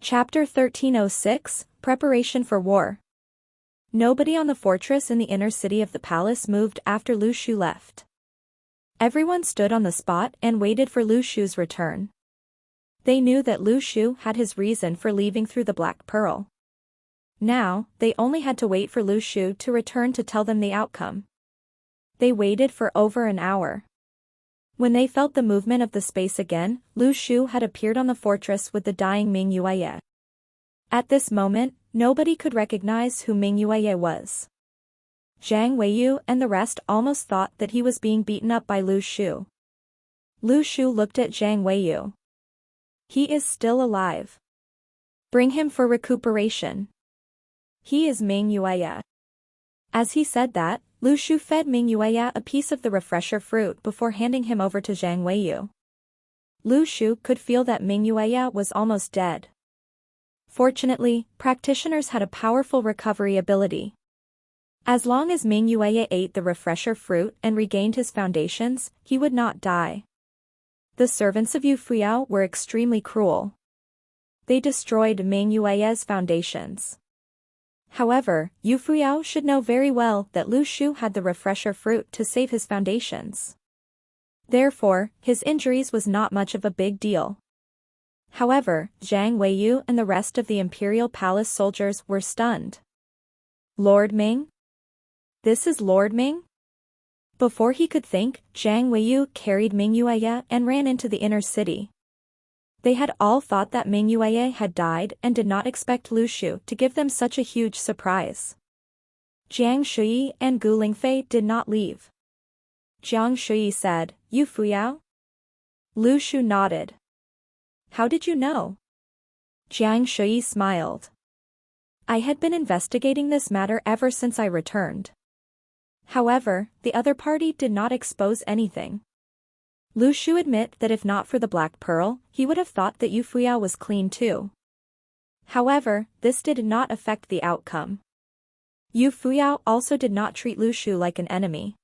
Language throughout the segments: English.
Chapter 1306, Preparation for War. Nobody on the fortress in the inner city of the palace moved after Lu Shu left. Everyone stood on the spot and waited for Lu Shu's return. They knew that Lu Shu had his reason for leaving through the Black Pearl. Now, they only had to wait for Lu Shu to return to tell them the outcome. They waited for over an hour. When they felt the movement of the space again, Lu Shu had appeared on the fortress with the dying Ming Yueye. At this moment, nobody could recognize who Ming Yueye was. Zhang Weiyu and the rest almost thought that he was being beaten up by Lu Shu. Lu Shu looked at Zhang Weiyu. He is still alive. Bring him for recuperation. He is Ming Yueye. As he said that, Lu Shu fed Ming Yueye a piece of the refresher fruit before handing him over to Zhang Weiyu. Lu Shu could feel that Ming Yueye was almost dead. Fortunately, practitioners had a powerful recovery ability. As long as Ming Yueye ate the refresher fruit and regained his foundations, he would not die. The servants of Yu Fuyao were extremely cruel. They destroyed Ming Yueye's foundations. However, Yu Fuyao should know very well that Lu Shu had the refresher fruit to save his foundations. Therefore, his injuries was not much of a big deal. However, Zhang Weiyu and the rest of the imperial palace soldiers were stunned. Lord Ming? This is Lord Ming? Before he could think, Zhang Weiyu carried Ming Yueye and ran into the inner city. They had all thought that Ming Yueye had died and did not expect Lu Shu to give them such a huge surprise. Jiang Shuyi and Gu Lingfei did not leave. Jiang Shuyi said, "Yu Fuyao?" Lu Shu nodded. "How did you know?" Jiang Shuyi smiled. "I had been investigating this matter ever since I returned." However, the other party did not expose anything. Lu Shu admit that if not for the Black Pearl, he would have thought that Yu Fuyao was clean too. However, this did not affect the outcome. Yu Fuyao also did not treat Lu Shu like an enemy.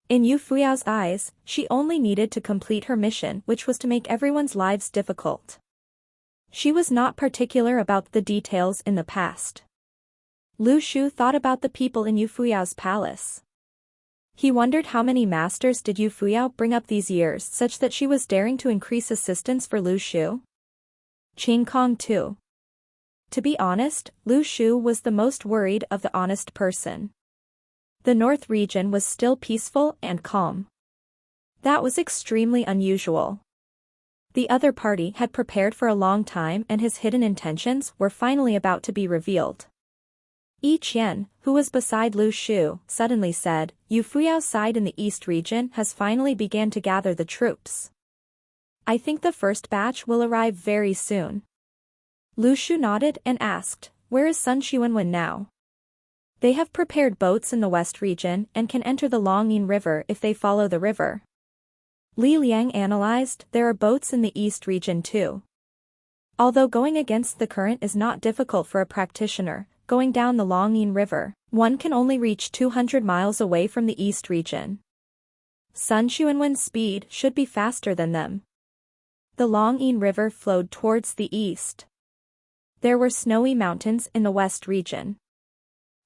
In Yu Fuyao's eyes, she only needed to complete her mission, which was to make everyone's lives difficult. She was not particular about the details in the past. Lu Shu thought about the people in Yu Fuyao's palace. He wondered how many masters did Yu Fuyao bring up these years such that she was daring to increase assistance for Lu Shu? Qing Kong too. To be honest, Lu Shu was the most worried of the honest person. The north region was still peaceful and calm. That was extremely unusual. The other party had prepared for a long time and his hidden intentions were finally about to be revealed. Yi Qian, who was beside Lu Shu, suddenly said, "Yu Fuyao's side in the east region has finally began to gather the troops. I think the first batch will arrive very soon." Lu Shu nodded and asked, "Where is Sun Xuanwen now?" "They have prepared boats in the west region and can enter the Longyin River if they follow the river." Li Liang analyzed, "There are boats in the east region too. Although going against the current is not difficult for a practitioner, going down the Longyin River, one can only reach 200 miles away from the east region. Sun Xuanwen's speed should be faster than them." The Longyin River flowed towards the east. There were snowy mountains in the west region.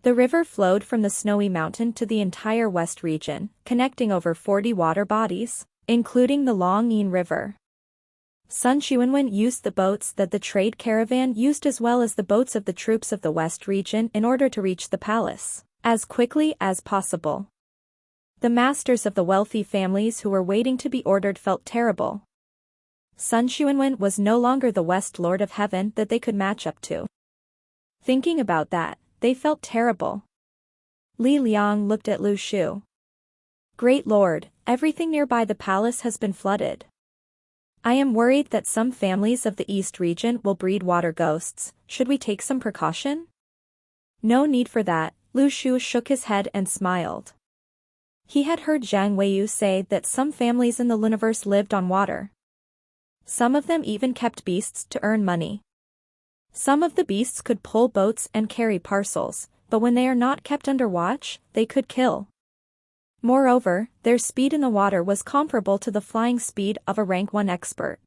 The river flowed from the snowy mountain to the entire west region, connecting over 40 water bodies, including the Longyin River. Sun Xuanwen used the boats that the trade caravan used as well as the boats of the troops of the west region in order to reach the palace as quickly as possible. The masters of the wealthy families who were waiting to be ordered felt terrible. Sun Xuanwen was no longer the West Lord of Heaven that they could match up to. Thinking about that, they felt terrible. Li Liang looked at Lu Shu. "Great Lord, everything nearby the palace has been flooded. I am worried that some families of the east region will breed water ghosts. Should we take some precaution?" "No need for that," Lu Shu shook his head and smiled. He had heard Zhang Weiyu say that some families in the universe lived on water. Some of them even kept beasts to earn money. Some of the beasts could pull boats and carry parcels, but when they are not kept under watch, they could kill. Moreover, their speed in the water was comparable to the flying speed of a rank 1 expert.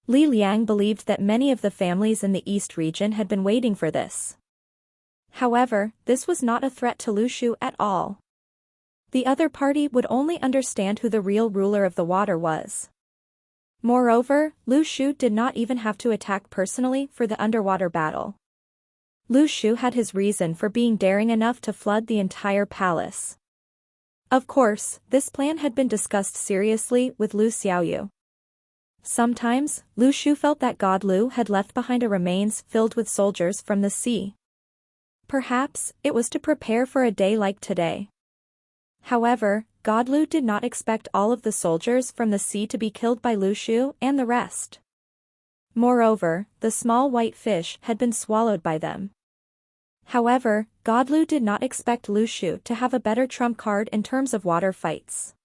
Li Liang believed that many of the families in the East region had been waiting for this. However, this was not a threat to Lu Shu at all. The other party would only understand who the real ruler of the water was. Moreover, Lu Shu did not even have to attack personally for the underwater battle. Lu Shu had his reason for being daring enough to flood the entire palace. Of course, this plan had been discussed seriously with Lu Xiaoyu. Sometimes, Lu Shu felt that God Lu had left behind a remains filled with soldiers from the sea. Perhaps, it was to prepare for a day like today. However, God Lu did not expect all of the soldiers from the sea to be killed by Lu Shu and the rest. Moreover, the small white fish had been swallowed by them. However, God Lu did not expect Lu Shu to have a better trump card in terms of water fights.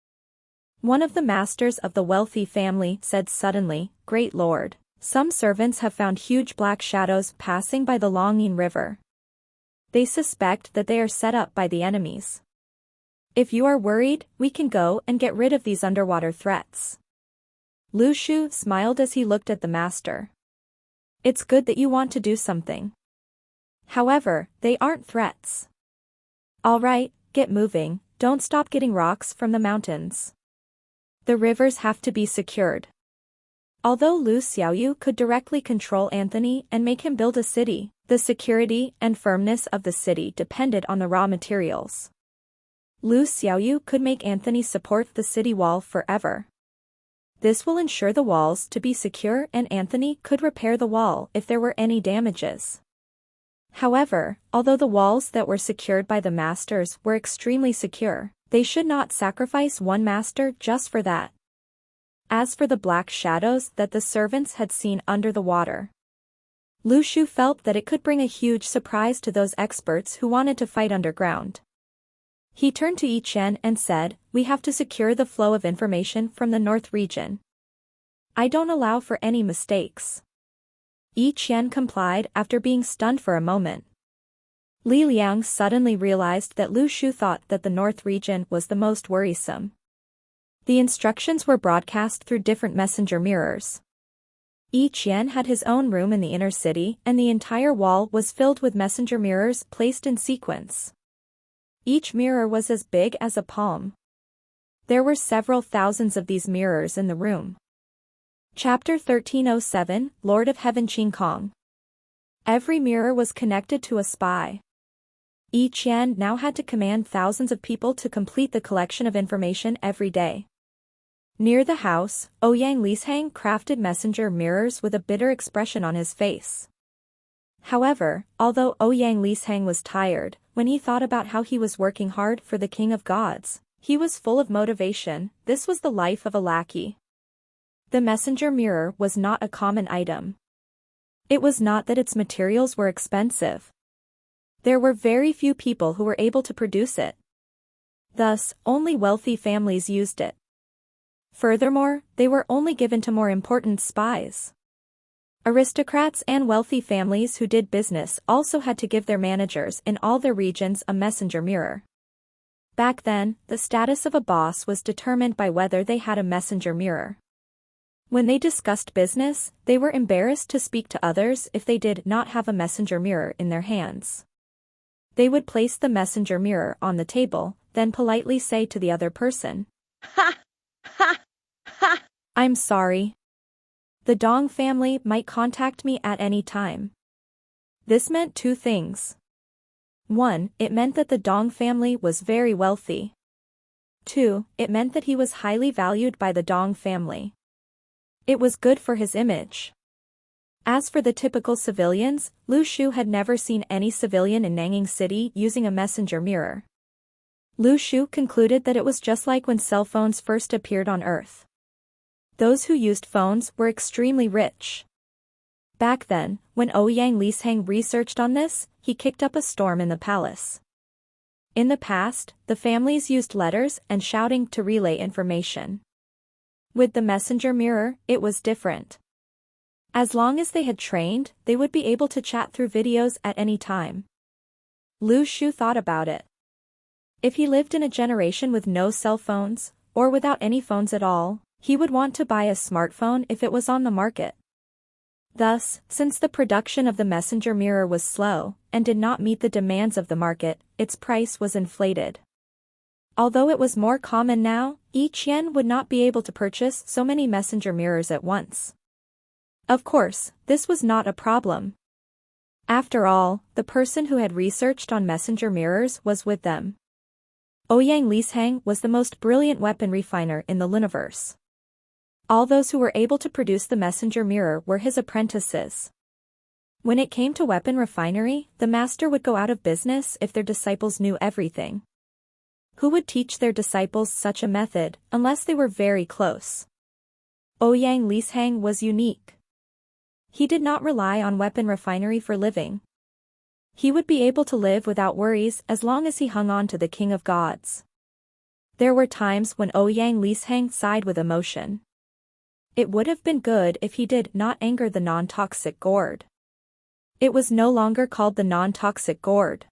One of the masters of the wealthy family said suddenly, "Great Lord, some servants have found huge black shadows passing by the Longyin River. They suspect that they are set up by the enemies. If you are worried, we can go and get rid of these underwater threats." Lu Shu smiled as he looked at the master. "It's good that you want to do something. However, they aren't threats. All right, get moving, don't stop getting rocks from the mountains. The rivers have to be secured." Although Lu Xiaoyu could directly control Anthony and make him build a city, the security and firmness of the city depended on the raw materials. Lu Xiaoyu could make Anthony support the city wall forever. This will ensure the walls to be secure and Anthony could repair the wall if there were any damages. However, although the walls that were secured by the masters were extremely secure, they should not sacrifice one master just for that. As for the black shadows that the servants had seen under the water, Lu Shu felt that it could bring a huge surprise to those experts who wanted to fight underground. He turned to Yi Qian and said, "We have to secure the flow of information from the north region. I don't allow for any mistakes." Yi Qian complied after being stunned for a moment. Li Liang suddenly realized that Lu Shu thought that the north region was the most worrisome. The instructions were broadcast through different messenger mirrors. Yi Qian had his own room in the inner city and the entire wall was filled with messenger mirrors placed in sequence. Each mirror was as big as a palm. There were several thousands of these mirrors in the room. Chapter 1307, Lord of Heaven Qing Kong. Every mirror was connected to a spy. Yi Qian now had to command thousands of people to complete the collection of information every day. Near the house, Ouyang Lishang crafted messenger mirrors with a bitter expression on his face. However, although Ouyang Lishang was tired, when he thought about how he was working hard for the King of Gods, he was full of motivation. This was the life of a lackey. The messenger mirror was not a common item. It was not that its materials were expensive. There were very few people who were able to produce it. Thus, only wealthy families used it. Furthermore, they were only given to more important spies. Aristocrats and wealthy families who did business also had to give their managers in all their regions a messenger mirror. Back then, the status of a boss was determined by whether they had a messenger mirror. When they discussed business, they were embarrassed to speak to others if they did not have a messenger mirror in their hands. They would place the messenger mirror on the table, then politely say to the other person, "Ha! Ha! Ha! I'm sorry. The Dong family might contact me at any time." This meant two things. 1. It meant that the Dong family was very wealthy. 2. It meant that he was highly valued by the Dong family. It was good for his image. As for the typical civilians, Lu Shu had never seen any civilian in Nanging City using a messenger mirror. Lu Shu concluded that it was just like when cell phones first appeared on Earth. Those who used phones were extremely rich. Back then, when Ouyang Lishang researched on this, he kicked up a storm in the palace. In the past, the families used letters and shouting to relay information. With the messenger mirror, it was different. As long as they had trained, they would be able to chat through videos at any time. Lu Shu thought about it. If he lived in a generation with no cell phones, or without any phones at all, he would want to buy a smartphone if it was on the market. Thus, since the production of the messenger mirror was slow, and did not meet the demands of the market, its price was inflated. Although it was more common now, each yen would not be able to purchase so many messenger mirrors at once. Of course, this was not a problem. After all, the person who had researched on messenger mirrors was with them. Ouyang Lisheng was the most brilliant weapon refiner in the universe. All those who were able to produce the messenger mirror were his apprentices. When it came to weapon refinery, the master would go out of business if their disciples knew everything. Who would teach their disciples such a method, unless they were very close? Ouyang Lisheng was unique. He did not rely on weapon refinery for living. He would be able to live without worries as long as he hung on to the King of Gods. There were times when Ouyang Lisheng sighed with emotion. It would have been good if he did not anger the non-toxic gourd. It was no longer called the non-toxic gourd.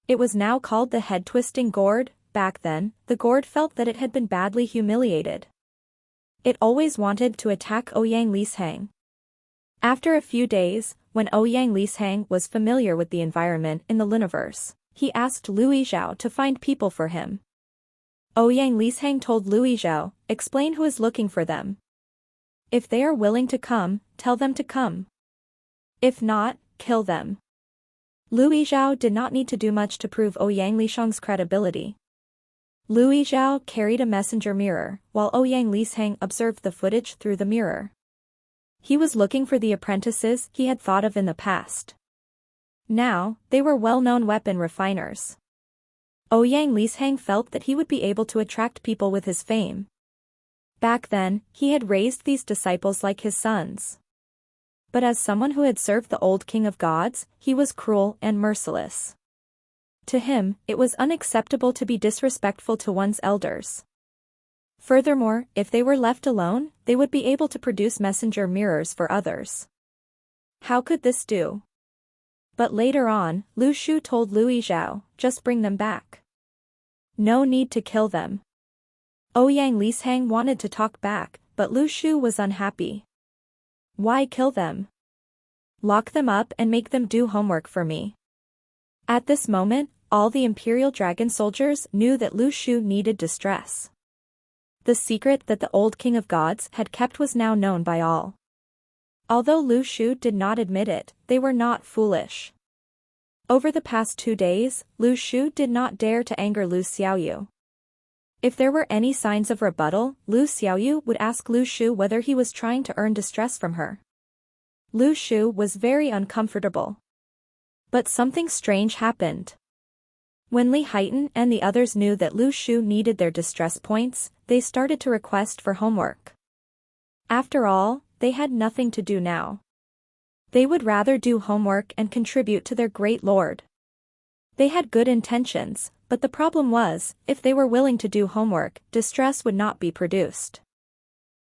It was now called the head-twisting gourd. Back then, the gourd felt that it had been badly humiliated. It always wanted to attack Ouyang Lisheng. After a few days, when Ouyang Lisheng was familiar with the environment in the universe, he asked Louis Zhao to find people for him. Ouyang Lisheng told Louis Zhao, "Explain who is looking for them. If they are willing to come, tell them to come. If not, kill them." Louis Zhao did not need to do much to prove Ouyang Lisheng's credibility. Louis Zhao carried a messenger mirror, while Ouyang Lisheng observed the footage through the mirror. He was looking for the apprentices he had thought of in the past. Now, they were well-known weapon refiners. Ouyang Lisheng felt that he would be able to attract people with his fame. Back then, he had raised these disciples like his sons. But as someone who had served the old King of Gods, he was cruel and merciless. To him, it was unacceptable to be disrespectful to one's elders. Furthermore, if they were left alone, they would be able to produce messenger mirrors for others. How could this do? But later on, Lu Shu told Louis Zhao, "Just bring them back. No need to kill them." Ouyang Lisheng wanted to talk back, but Lu Shu was unhappy. "Why kill them? Lock them up and make them do homework for me." At this moment, all the Imperial Dragon soldiers knew that Lu Shu needed distress. The secret that the old King of Gods had kept was now known by all. Although Lu Shu did not admit it, they were not foolish. Over the past 2 days, Lu Shu did not dare to anger Lu Xiaoyu. If there were any signs of rebuttal, Lu Xiaoyu would ask Lu Shu whether he was trying to earn distress from her. Lu Shu was very uncomfortable. But something strange happened. When Li Haitan and the others knew that Lu Shu needed their distress points, they started to request for homework. After all, they had nothing to do now. They would rather do homework and contribute to their great lord. They had good intentions, but the problem was, if they were willing to do homework, distress would not be produced.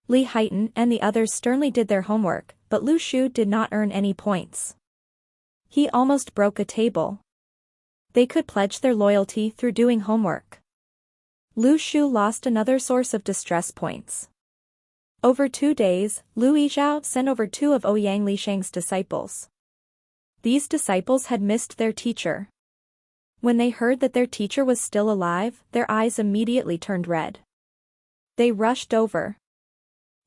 Li Haitan and the others sternly did their homework, but Lu Shu did not earn any points. He almost broke a table. They could pledge their loyalty through doing homework. Lu Shu lost another source of distress points. Over 2 days, Louis Zhao sent over 2 of Ouyang Lisheng's disciples. These disciples had missed their teacher. When they heard that their teacher was still alive, their eyes immediately turned red. They rushed over.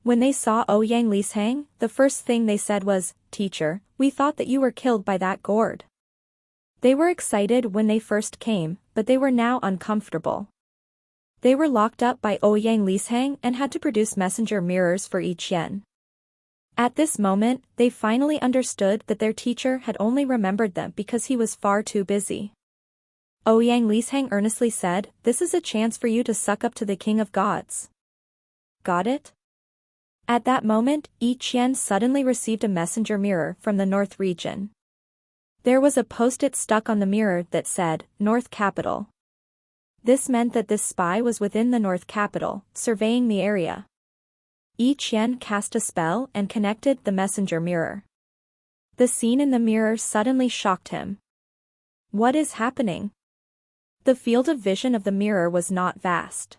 When they saw Ouyang Lisheng, the first thing they said was, "Teacher, we thought that you were killed by that gourd." They were excited when they first came, but they were now uncomfortable. They were locked up by Ouyang Lisheng and had to produce messenger mirrors for each yen. At this moment, they finally understood that their teacher had only remembered them because he was far too busy. Ouyang Lisheng earnestly said, "This is a chance for you to suck up to the King of Gods. Got it?" At that moment, each yen suddenly received a messenger mirror from the North region. There was a post-it stuck on the mirror that said, "North Capital." This meant that this spy was within the North Capital, surveying the area. Each yen cast a spell and connected the messenger mirror. The scene in the mirror suddenly shocked him. What is happening? The field of vision of the mirror was not vast.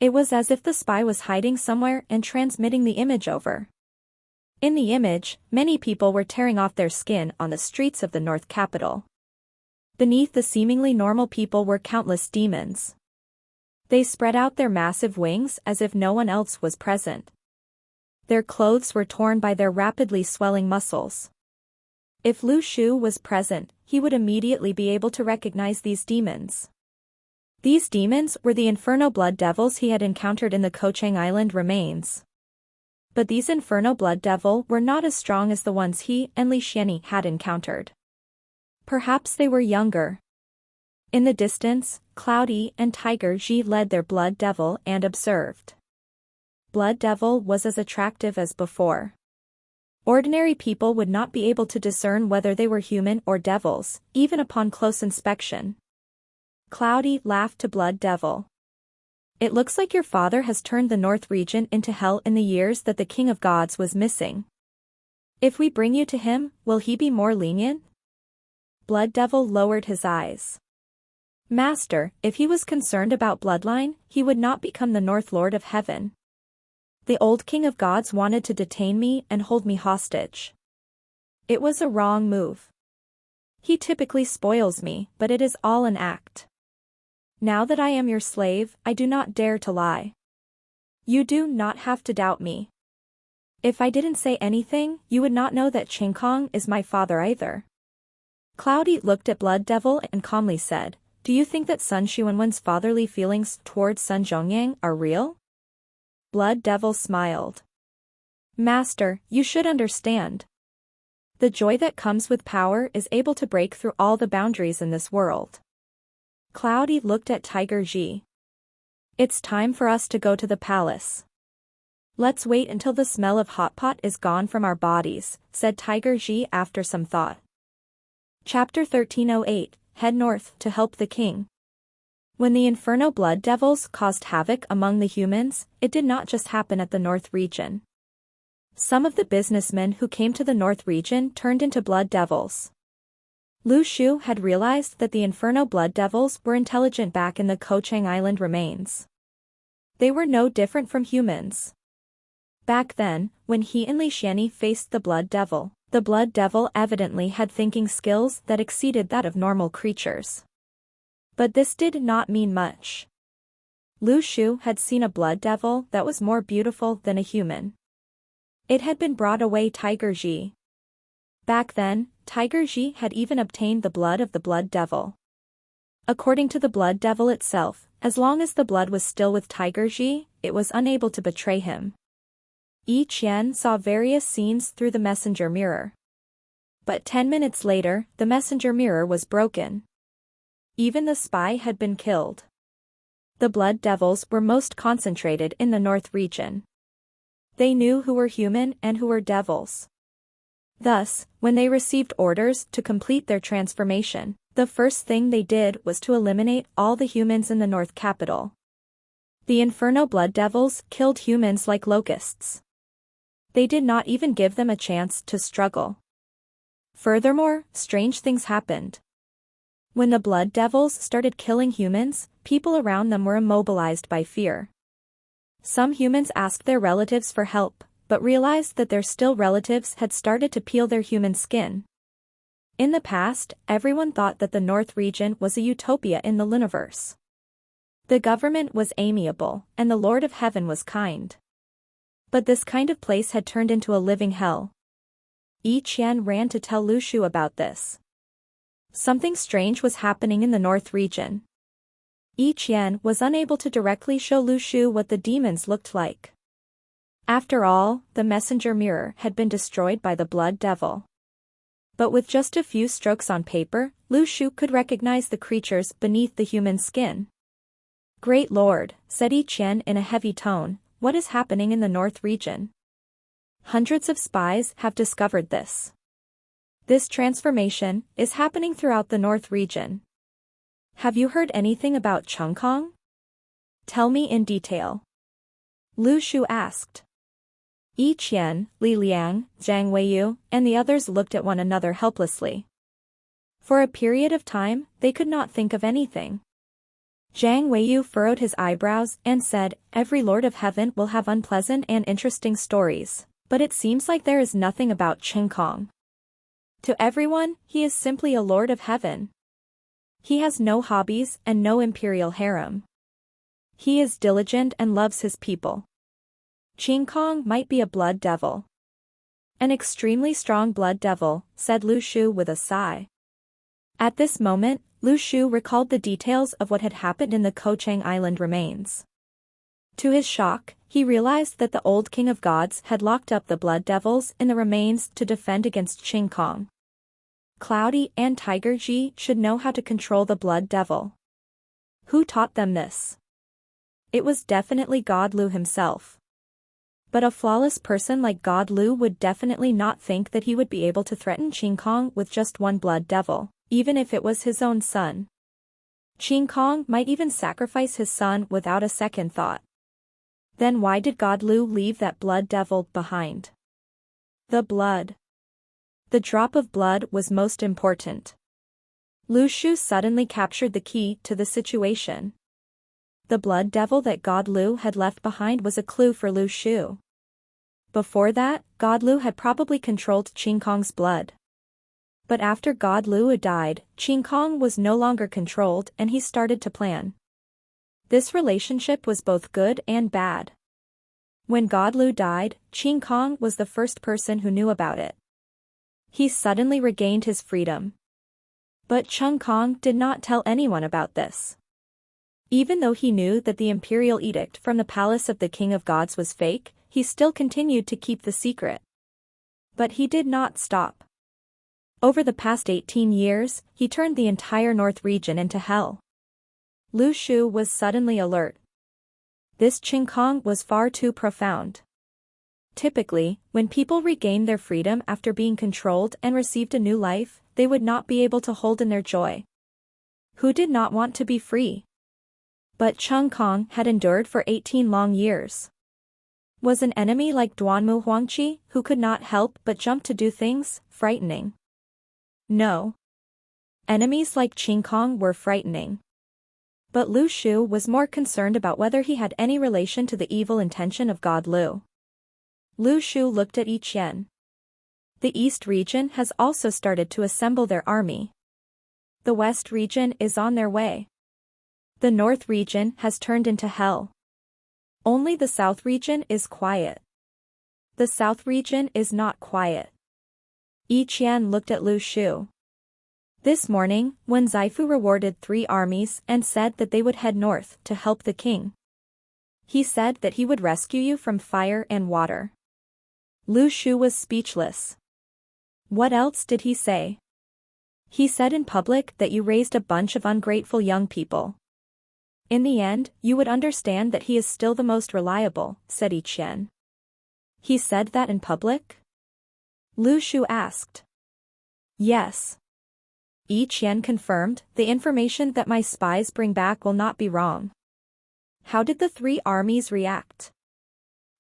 It was as if the spy was hiding somewhere and transmitting the image over. In the image, many people were tearing off their skin on the streets of the North capital. Beneath the seemingly normal people were countless demons. They spread out their massive wings as if no one else was present. Their clothes were torn by their rapidly swelling muscles. If Lu Shu was present, he would immediately be able to recognize these demons. These demons were the Inferno Blood Devils he had encountered in the Kochang Island remains. But these Inferno Blood Devil were not as strong as the ones he and Li Xianyi had encountered. Perhaps they were younger. In the distance, Cloudy and Tiger Ji led their Blood Devil and observed. Blood Devil was as attractive as before. Ordinary people would not be able to discern whether they were human or devils, even upon close inspection. Cloudy laughed to Blood Devil. It looks like your father has turned the North region into hell in the years that the King of Gods was missing. If we bring you to him, will he be more lenient? Blood Devil lowered his eyes. Master, if he was concerned about bloodline, he would not become the North Lord of Heaven. The old King of Gods wanted to detain me and hold me hostage. It was a wrong move. He typically spoils me, but it is all an act. Now that I am your slave, I do not dare to lie. You do not have to doubt me. If I didn't say anything, you would not know that Qingkong is my father either. Cloudy looked at Blood Devil and calmly said, do you think that Sun Xuanwen's fatherly feelings towards Sun Zhongyang are real? Blood Devil smiled. Master, you should understand. The joy that comes with power is able to break through all the boundaries in this world. Cloudy looked at Tiger Ji. It's time for us to go to the palace. Let's wait until the smell of hot pot is gone from our bodies, said Tiger Ji after some thought. Chapter 1308, Head north to help the king. When the Inferno Blood Devils caused havoc among the humans, it did not just happen at the North region. Some of the businessmen who came to the North region turned into Blood Devils. Lu Shu had realized that the Inferno Blood Devils were intelligent back in the Kochang Island remains. They were no different from humans. Back then, when he and Li Xianyi faced the Blood Devil evidently had thinking skills that exceeded that of normal creatures. But this did not mean much. Lu Shu had seen a Blood Devil that was more beautiful than a human. It had been brought away Tiger Ji. Back then, Tiger Ji had even obtained the blood of the Blood Devil. According to the Blood Devil itself, as long as the blood was still with Tiger Ji, it was unable to betray him. Yi Qian saw various scenes through the messenger mirror. But 10 minutes later, the messenger mirror was broken. Even the spy had been killed. The Blood Devils were most concentrated in the North region. They knew who were human and who were devils. Thus, when they received orders to complete their transformation, the first thing they did was to eliminate all the humans in the North capital. The Inferno Blood Devils killed humans like locusts. They did not even give them a chance to struggle. Furthermore, strange things happened. When the Blood Devils started killing humans, people around them were immobilized by fear. Some humans asked their relatives for help, but realized that their still relatives had started to peel their human skin. In the past, everyone thought that the North region was a utopia in the universe. The government was amiable, and the Lord of Heaven was kind. But this kind of place had turned into a living hell. Yi Qian ran to tell Lu Shu about this. Something strange was happening in the North region. Yi Qian was unable to directly show Lu Shu what the demons looked like. After all, the messenger mirror had been destroyed by the Blood Devil. But with just a few strokes on paper, Lu Shu could recognize the creatures beneath the human skin. Great Lord, said Yi Qian in a heavy tone, what is happening in the North region? Hundreds of spies have discovered this. This transformation is happening throughout the North region. Have you heard anything about Qingkong? Tell me in detail. Lu Shu asked. Yi Qian, Li Liang, Zhang Weiyu, and the others looked at one another helplessly. For a period of time, they could not think of anything. Zhang Weiyu furrowed his eyebrows and said, every Lord of Heaven will have unpleasant and interesting stories, But it seems like there is nothing about Chen Kong. To everyone, he is simply a lord of heaven. He has no hobbies and no imperial harem. He is diligent and loves his people. Chen Kong might be a blood devil. An extremely strong blood devil, said Lu Shu with a sigh. At this moment, Lu Shu recalled the details of what had happened in the Kochang Island remains. To his shock, he realized that the old king of gods had locked up the blood devils in the remains to defend against Chen Kong. Cloudy and Tiger Ji should know how to control the blood devil. Who taught them this? It was definitely God Lu himself. But a flawless person like God Lu would definitely not think that he would be able to threaten Chen Kong with just one blood devil, even if it was his own son. Chen Kong might even sacrifice his son without a second thought. Then why did God Lu leave that blood devil behind? The blood. The drop of blood was most important. Lu Shu suddenly captured the key to the situation. The blood devil that God Lu had left behind was a clue for Lu Shu. Before that, God Lu had probably controlled Chen Kong's blood. But after God Lu had died, Chen Kong was no longer controlled and he started to plan. This relationship was both good and bad. When God Lu died, Chen Kong was the first person who knew about it. He suddenly regained his freedom. But Chen Kong did not tell anyone about this. Even though he knew that the imperial edict from the palace of the King of Gods was fake, he still continued to keep the secret. But he did not stop. Over the past 18 years, he turned the entire north region into hell. Lu Shu was suddenly alert. This Chen Kong was far too profound. Typically, when people regained their freedom after being controlled and received a new life, they would not be able to hold in their joy. Who did not want to be free? But Chen Kong had endured for 18 long years. Was an enemy like Duanmu Huangqi, who could not help but jump to do things, frightening? No. Enemies like Chen Kong were frightening. But Lu Shu was more concerned about whether he had any relation to the evil intention of God Lu. Lu Shu looked at Yi Qian. The East region has also started to assemble their army. The West region is on their way. The North region has turned into hell. Only the South region is quiet. The South region is not quiet. Yi Qian looked at Lu Shu. This morning, when Zaifu rewarded 3 armies and said that they would head north to help the king. He said that he would rescue you from fire and water. Lu Shu was speechless. What else did he say? He said in public that you raised a bunch of ungrateful young people. In the end, you would understand that he is still the most reliable, said Yi Qian. He said that in public? Lu Shu asked. Yes. Yi Qian confirmed, the information that my spies bring back will not be wrong. How did the 3 armies react?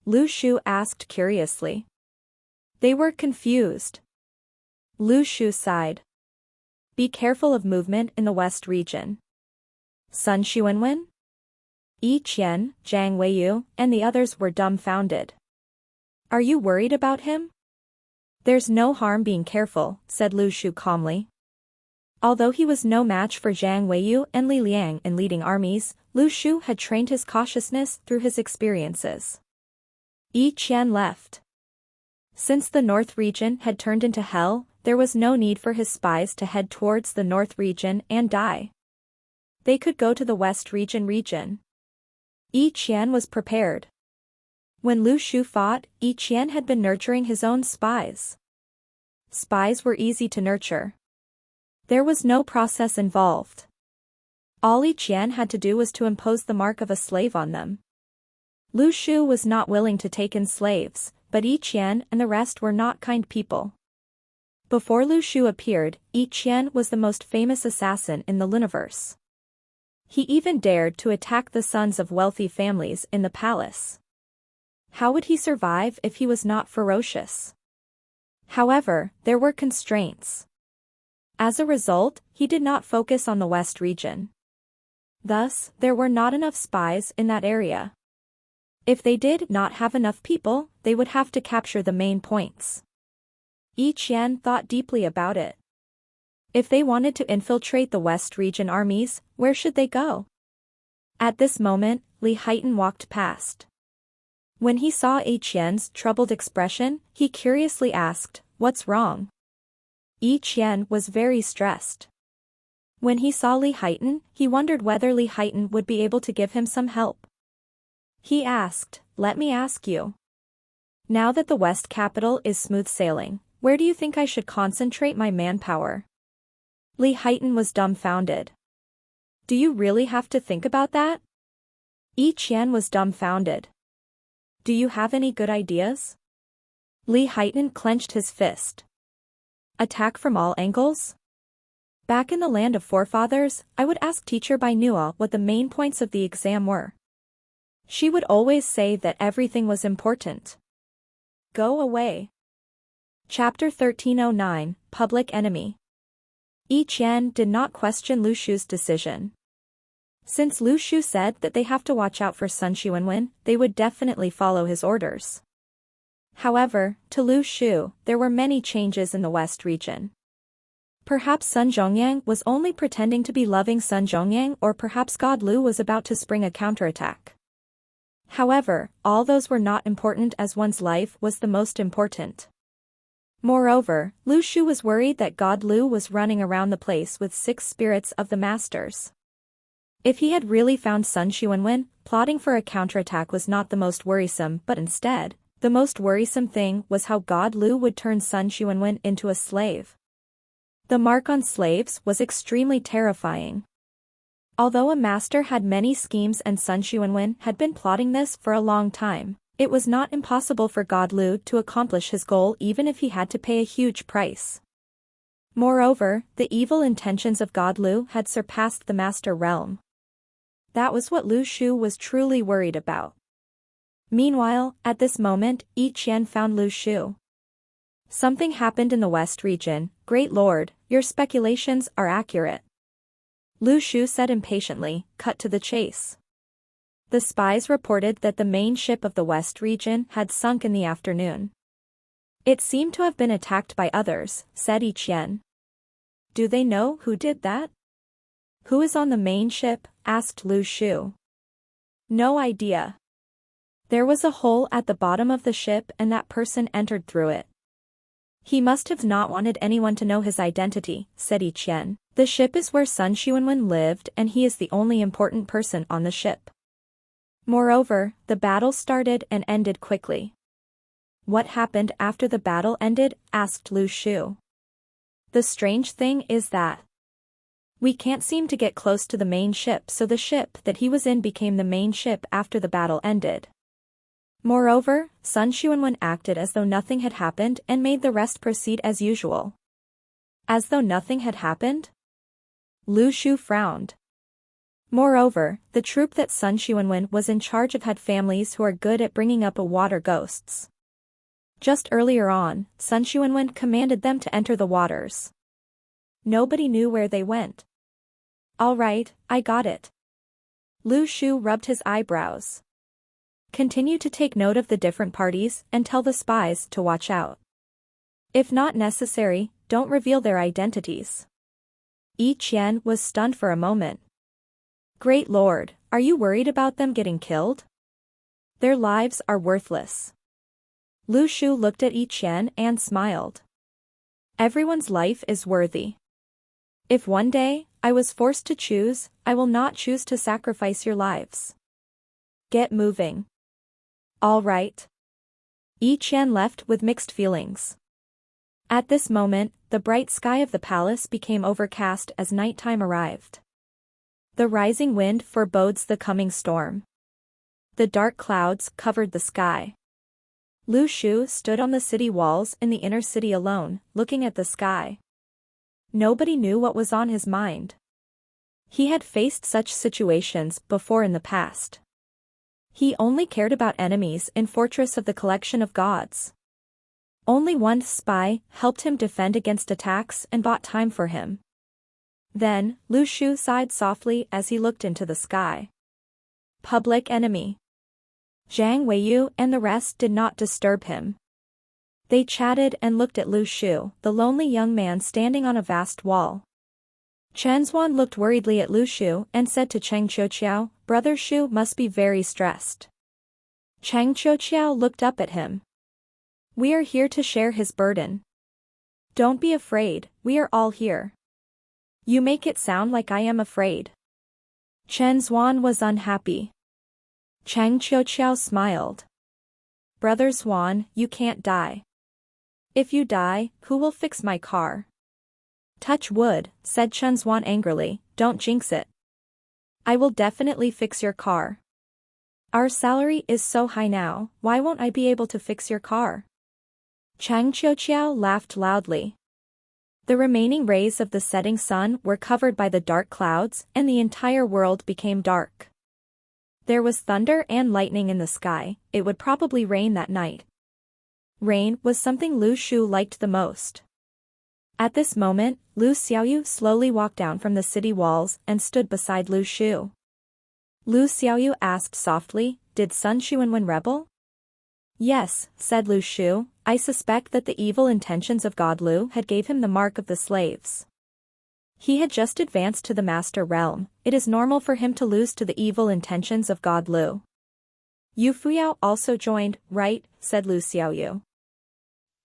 Lu Shu asked curiously. They were confused. Lu Shu sighed. Be careful of movement in the West region. Sun Xuanwen? Yi Qian, Zhang Weiyu, and the others were dumbfounded. Are you worried about him? There's no harm being careful, said Lu Shu calmly. Although he was no match for Zhang Weiyu and Li Liang in leading armies, Lu Shu had trained his cautiousness through his experiences. Yi Qian left. Since the North region had turned into hell, there was no need for his spies to head towards the North region and die. They could go to the West region. Yi Qian was prepared. When Lu Shu fought, Yi Qian had been nurturing his own spies. Spies were easy to nurture. There was no process involved. All Yi Qian had to do was to impose the mark of a slave on them. Lu Shu was not willing to take in slaves, but Yi Qian and the rest were not kind people. Before Lu Shu appeared, Yi Qian was the most famous assassin in the universe. He even dared to attack the sons of wealthy families in the palace. How would he survive if he was not ferocious? However, there were constraints. As a result, he did not focus on the West region. Thus, there were not enough spies in that area. If they did not have enough people, they would have to capture the main points. Yi Qian thought deeply about it. If they wanted to infiltrate the West region armies, where should they go? At this moment, Li Haitan walked past. When he saw Yi Qian's troubled expression, he curiously asked, "What's wrong?" Yi Qian was very stressed. When he saw Li Haitan, he wondered whether Li Haitan would be able to give him some help. He asked, "Let me ask you. Now that the West capital is smooth sailing, where do you think I should concentrate my manpower?" Li Haitan was dumbfounded. "Do you really have to think about that?" Yi Qian was dumbfounded. "Do you have any good ideas?" Li Haitan clenched his fist. "Attack from all angles?" Back in the land of forefathers, I would ask Teacher Bai Nua what the main points of the exam were. She would always say that everything was important. Go away. Chapter 1309, Public Enemy. Yi Qian did not question Lu Shu's decision. Since Lu Shu said that they have to watch out for Sun Xuanwen, they would definitely follow his orders. However, to Lu Shu, there were many changes in the West region. Perhaps Sun Zhongyang was only pretending to be loving Sun Zhongyang, or perhaps God Lu was about to spring a counterattack. However, all those were not important, as one's life was the most important. Moreover, Lu Shu was worried that God Lu was running around the place with 6 spirits of the masters. If he had really found Sun Xuanwen, plotting for a counterattack was not the most worrisome, but instead, the most worrisome thing was how God Lu would turn Sun Xuanwen into a slave. The mark on slaves was extremely terrifying. Although a master had many schemes and Sun Xuanwen had been plotting this for a long time, it was not impossible for God Lu to accomplish his goal even if he had to pay a huge price. Moreover, the evil intentions of God Lu had surpassed the master realm. That was what Lu Shu was truly worried about. Meanwhile, at this moment, Yi Qian found Lu Shu. "Something happened in the West region, Great Lord, your speculations are accurate." Lu Shu said impatiently, "Cut to the chase." The spies reported that the main ship of the West region had sunk in the afternoon. "It seemed to have been attacked by others," said Yi Qian. "Do they know who did that?" "Who is on the main ship?" asked Lu Shu. "No idea. There was a hole at the bottom of the ship and that person entered through it." "He must have not wanted anyone to know his identity," said Yi Qian. "The ship is where Sun Xuanwen lived and he is the only important person on the ship." Moreover, the battle started and ended quickly. "What happened after the battle ended?" asked Lu Shu. "The strange thing is that we can't seem to get close to the main ship, so the ship that he was in became the main ship after the battle ended. Moreover, Sun Xuanwen acted as though nothing had happened and made the rest proceed as usual." "As though nothing had happened?" Lu Shu frowned. Moreover, the troop that Sun Xuanwen was in charge of had families who are good at bringing up water ghosts. Just earlier on, Sun Xuanwen commanded them to enter the waters. Nobody knew where they went. "All right, I got it." Lu Shu rubbed his eyebrows. "Continue to take note of the different parties and tell the spies to watch out. If not necessary, don't reveal their identities." Yi Qian was stunned for a moment. "Great Lord, are you worried about them getting killed? Their lives are worthless." Lu Shu looked at Yi Qian and smiled. "Everyone's life is worthy. If one day I was forced to choose, I will not choose to sacrifice your lives. Get moving." "All right." Yi Qian left with mixed feelings. At this moment, the bright sky of the palace became overcast as nighttime arrived. The rising wind forebodes the coming storm. The dark clouds covered the sky. Lu Shu stood on the city walls in the inner city alone, looking at the sky. Nobody knew what was on his mind. He had faced such situations before in the past. He only cared about enemies in Fortress of the Collection of Gods. Only one spy helped him defend against attacks and bought time for him. Then, Lu Shu sighed softly as he looked into the sky. Public enemy. Zhang Weiyu and the rest did not disturb him. They chatted and looked at Lu Shu, the lonely young man standing on a vast wall. Chen Zuan looked worriedly at Lu Shu and said to Cheng Qiuqiao, "Brother Shu must be very stressed." Cheng Qiuqiao looked up at him. "We are here to share his burden. Don't be afraid, we are all here." "You make it sound like I am afraid." Chen Zuan was unhappy. Cheng Qiuqiao smiled. "Brother Zuan, you can't die. If you die, who will fix my car?" "Touch wood," said Chen Zuan angrily, "don't jinx it. I will definitely fix your car. Our salary is so high now, why won't I be able to fix your car?" Cheng Qiuqiao laughed loudly. The remaining rays of the setting sun were covered by the dark clouds, and the entire world became dark. There was thunder and lightning in the sky. It would probably rain that night. Rain was something Lu Shu liked the most. At this moment, Lu Xiaoyu slowly walked down from the city walls and stood beside Lu Shu. Lu Xiaoyu asked softly, "Did Sun Xuanwen rebel?" "Yes," said Lu Shu, "I suspect that the evil intentions of God Lu had gave him the mark of the slaves. He had just advanced to the master realm. It is normal for him to lose to the evil intentions of God Lu." "Yu Fuyao also joined, right?" said Lu Xiaoyu.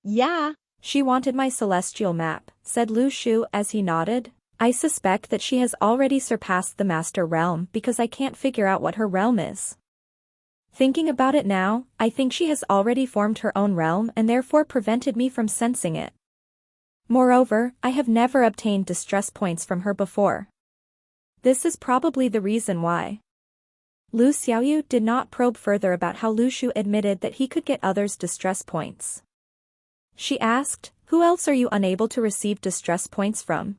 "Yeah. "She wanted my celestial map," said Lu Shu as he nodded. "I suspect that she has already surpassed the master realm because I can't figure out what her realm is. Thinking about it now, I think she has already formed her own realm and therefore prevented me from sensing it. Moreover, I have never obtained distress points from her before. This is probably the reason why." Lu Xiaoyu did not probe further about how Lu Shu admitted that he could get others distress points. She asked, "Who else are you unable to receive distress points from?"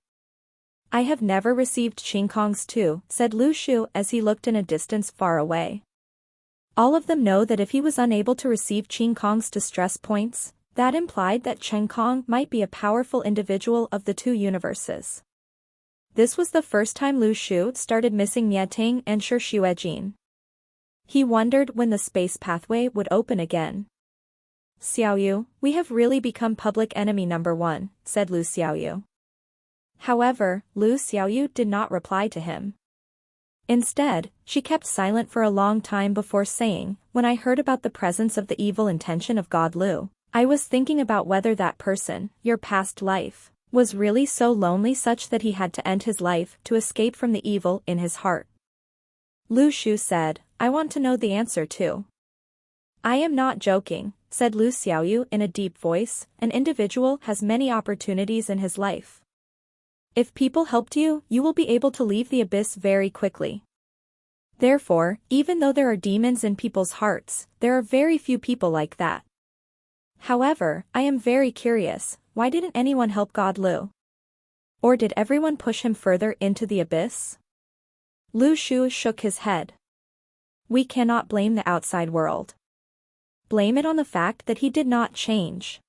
"I have never received Qing Kong's too," said Lu Shu as he looked in a distance far away. All of them know that if he was unable to receive Qing Kong's distress points, that implied that Chen Kong might be a powerful individual of the two universes. This was the first time Lu Shu started missing Nieting and Shi Xuejin. He wondered when the space pathway would open again. "Xiaoyu, we have really become public enemy number one," said Lu Xiaoyu. However, Lu Xiaoyu did not reply to him. Instead, she kept silent for a long time before saying, "When I heard about the presence of the evil intention of God Lu, I was thinking about whether that person, your past life, was really so lonely such that he had to end his life to escape from the evil in his heart." Lu Shu said, "I want to know the answer too." "I am not joking," said Lu Xiaoyu in a deep voice, "an individual has many opportunities in his life. If people helped you, you will be able to leave the abyss very quickly. Therefore, even though there are demons in people's hearts, there are very few people like that. However, I am very curious, why didn't anyone help God Lu? Or did everyone push him further into the abyss?" Lu Shu shook his head. "We cannot blame the outside world. Blame it on the fact that he did not change."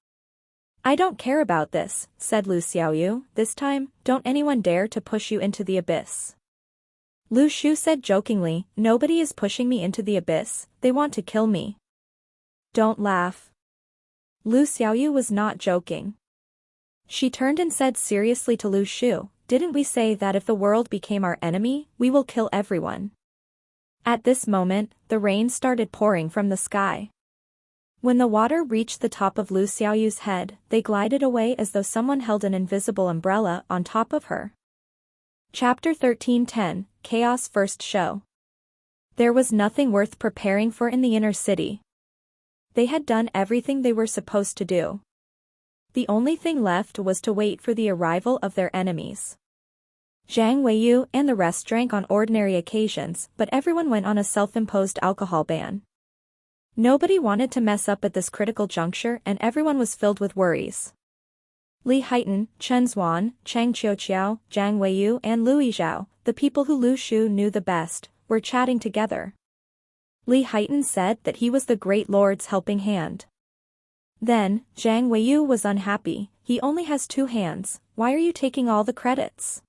"I don't care about this," said Lu Xiaoyu. "This time, don't anyone dare to push you into the abyss." Lu Shu said jokingly, "Nobody is pushing me into the abyss, they want to kill me." "Don't laugh." Lu Xiaoyu was not joking. She turned and said seriously to Lu Shu, "Didn't we say that if the world became our enemy, we will kill everyone?" At this moment, the rain started pouring from the sky. When the water reached the top of Lu Xiaoyu's head, they glided away as though someone held an invisible umbrella on top of her. Chapter 13:10, Chaos First Show. There was nothing worth preparing for in the inner city. They had done everything they were supposed to do. The only thing left was to wait for the arrival of their enemies. Zhang Weiyu and the rest drank on ordinary occasions, but everyone went on a self-imposed alcohol ban. Nobody wanted to mess up at this critical juncture and everyone was filled with worries. Li Haitan, Chen Zuan, Cheng Qiuqiao, Zhang Weiyu and Lu Yizhao, the people who Lu Shu knew the best, were chatting together. Li Haitan said that he was the Great Lord's helping hand. Then, Zhang Weiyu was unhappy, "He only has 2 hands, why are you taking all the credits?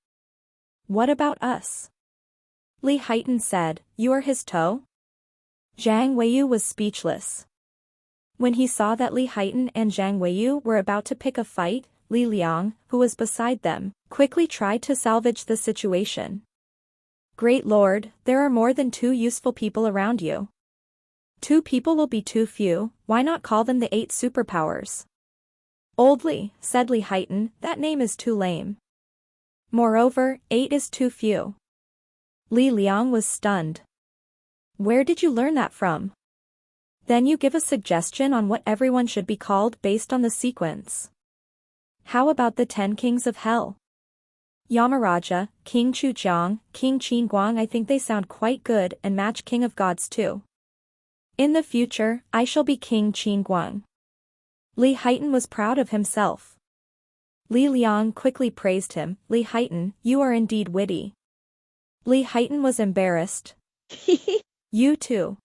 What about us?" Li Haitan said, "You are his toe?" Zhang Weiyu was speechless. When he saw that Li Haitan and Zhang Weiyu were about to pick a fight, Li Liang, who was beside them, quickly tried to salvage the situation. Great Lord, there are more than 2 useful people around you. 2 people will be too few, why not call them the 8 superpowers? Old Li, said Li Haitan, that name is too lame. Moreover, 8 is too few. Li Liang was stunned. Where did you learn that from? Then you give a suggestion on what everyone should be called based on the sequence. How about the 10 kings of hell? Yamaraja, King Chujiang, King Qinguang, I think they sound quite good and match King of Gods too. In the future, I shall be King Qinguang. Li Haitan was proud of himself. Li Liang quickly praised him, Li Haitan, you are indeed witty. Li Haitan was embarrassed. You too.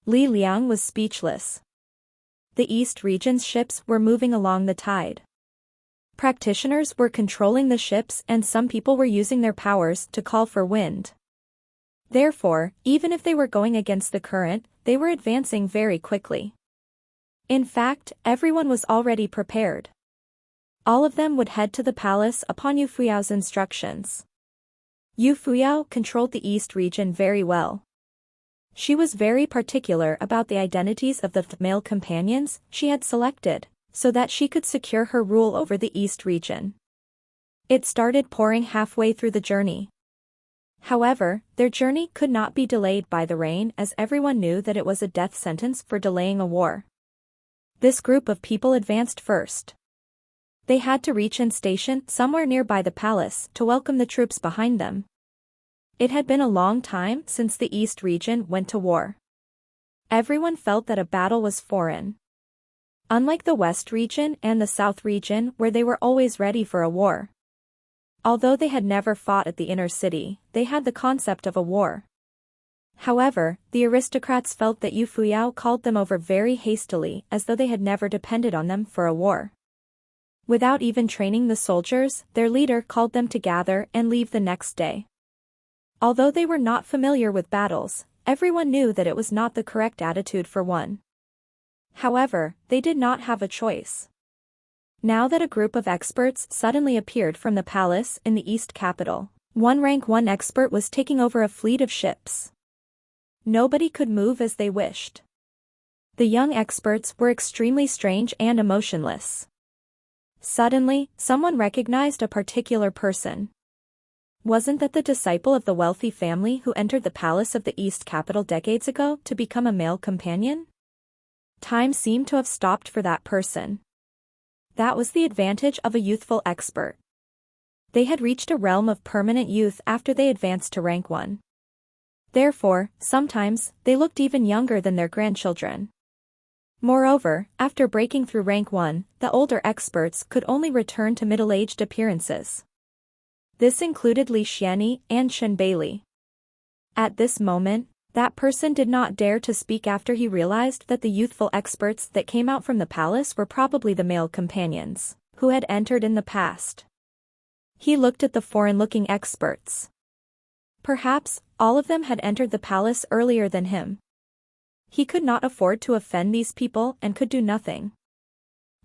Li Liang was speechless. The East region's ships were moving along the tide. Practitioners were controlling the ships and some people were using their powers to call for wind. Therefore, even if they were going against the current, they were advancing very quickly. In fact, everyone was already prepared. All of them would head to the palace upon Yu Fuyao's instructions. Yu Fuyao controlled the East region very well. She was very particular about the identities of the male companions she had selected, so that she could secure her rule over the East region. It started pouring halfway through the journey. However, their journey could not be delayed by the rain as everyone knew that it was a death sentence for delaying a war. This group of people advanced first. They had to reach and station somewhere nearby the palace to welcome the troops behind them. It had been a long time since the East region went to war. Everyone felt that a battle was foreign. Unlike the West region and the South region where they were always ready for a war. Although they had never fought at the inner city, they had the concept of a war. However, the aristocrats felt that Yu Fuyao called them over very hastily as though they had never depended on them for a war. Without even training the soldiers, their leader called them to gather and leave the next day. Although they were not familiar with battles, everyone knew that it was not the correct attitude for one. However, they did not have a choice. Now that a group of experts suddenly appeared from the palace in the East capital, one rank 1 expert was taking over a fleet of ships. Nobody could move as they wished. The young experts were extremely strange and emotionless. Suddenly, someone recognized a particular person. Wasn't that the disciple of the wealthy family who entered the palace of the East capital decades ago to become a male companion? Time seemed to have stopped for that person. That was the advantage of a youthful expert. They had reached a realm of permanent youth after they advanced to rank 1. Therefore, sometimes, they looked even younger than their grandchildren. Moreover, after breaking through rank 1, the older experts could only return to middle-aged appearances. This included Li Xianyi and Chen Beili. At this moment, that person did not dare to speak after he realized that the youthful experts that came out from the palace were probably the male companions, who had entered in the past. He looked at the foreign-looking experts. Perhaps, all of them had entered the palace earlier than him. He could not afford to offend these people and could do nothing.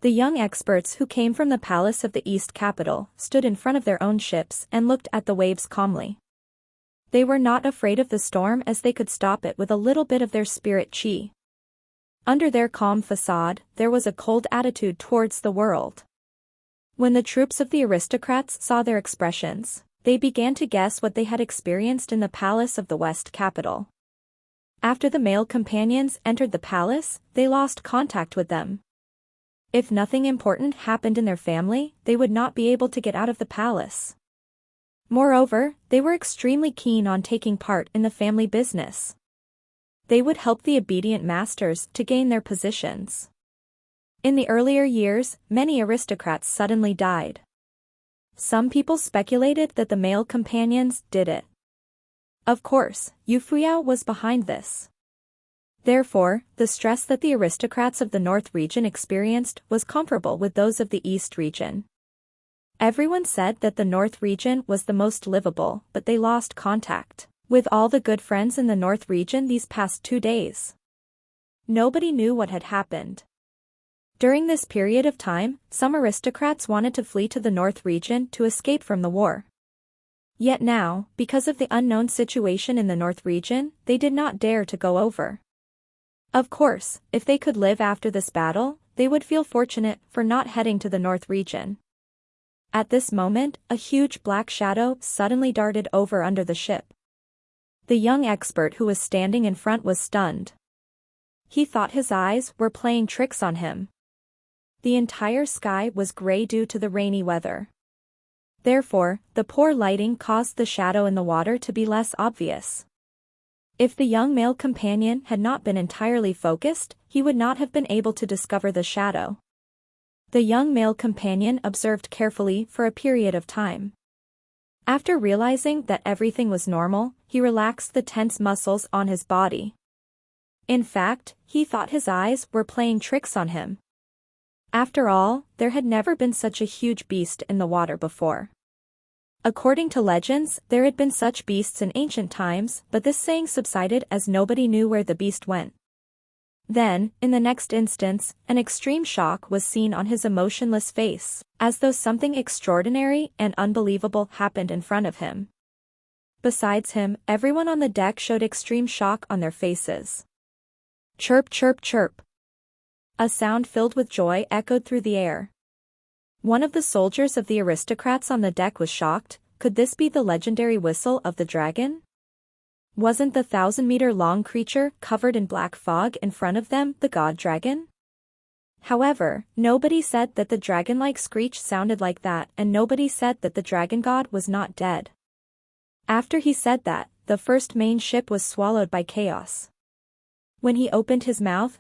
The young experts who came from the palace of the East capital stood in front of their own ships and looked at the waves calmly. They were not afraid of the storm as they could stop it with a little bit of their spirit chi. Under their calm facade, there was a cold attitude towards the world. When the troops of the aristocrats saw their expressions, they began to guess what they had experienced in the palace of the West capital. After the male companions entered the palace, they lost contact with them. If nothing important happened in their family, they would not be able to get out of the palace. Moreover, they were extremely keen on taking part in the family business. They would help the obedient masters to gain their positions. In the earlier years, many aristocrats suddenly died. Some people speculated that the male companions did it. Of course, Yu Fuyao was behind this. Therefore, the stress that the aristocrats of the North region experienced was comparable with those of the East region. Everyone said that the North region was the most livable, but they lost contact. with all the good friends in the North region these past 2 days. Nobody knew what had happened. During this period of time, some aristocrats wanted to flee to the North region to escape from the war. Yet now, because of the unknown situation in the North region, they did not dare to go over. Of course, if they could live after this battle, they would feel fortunate for not heading to the North region. At this moment, a huge black shadow suddenly darted over under the ship. The young expert who was standing in front was stunned. He thought his eyes were playing tricks on him. The entire sky was gray due to the rainy weather. Therefore, the poor lighting caused the shadow in the water to be less obvious. If the young male companion had not been entirely focused, he would not have been able to discover the shadow. The young male companion observed carefully for a period of time. After realizing that everything was normal, he relaxed the tense muscles on his body. In fact, he thought his eyes were playing tricks on him. After all, there had never been such a huge beast in the water before. According to legends, there had been such beasts in ancient times, but this saying subsided as nobody knew where the beast went. Then, in the next instance, an extreme shock was seen on his emotionless face, as though something extraordinary and unbelievable happened in front of him. Besides him, everyone on the deck showed extreme shock on their faces. Chirp, chirp, chirp. A sound filled with joy echoed through the air. One of the soldiers of the aristocrats on the deck was shocked. Could this be the legendary whistle of the dragon? Wasn't the 1,000-meter-long creature covered in black fog in front of them the god dragon? However, nobody said that the dragon-like screech sounded like that, and nobody said that the dragon god was not dead. After he said that, the first main ship was swallowed by chaos. When he opened his mouth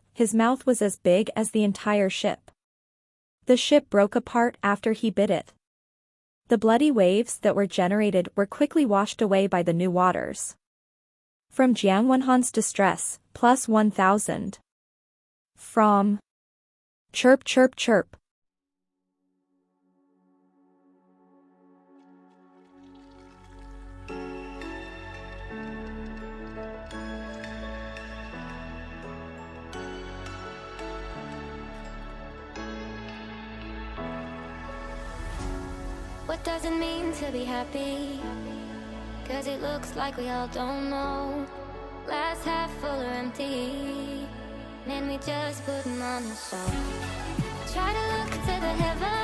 was as big as the entire ship. The ship broke apart after he bit it. The bloody waves that were generated were quickly washed away by the new waters. From Jiang Wenhan's distress, plus 1,000. From chirp, chirp, chirp. What does it mean to be happy? 'Cause it looks like we all don't know. Glass half full or empty, man, we just putting on a show. Try to look to the heavens.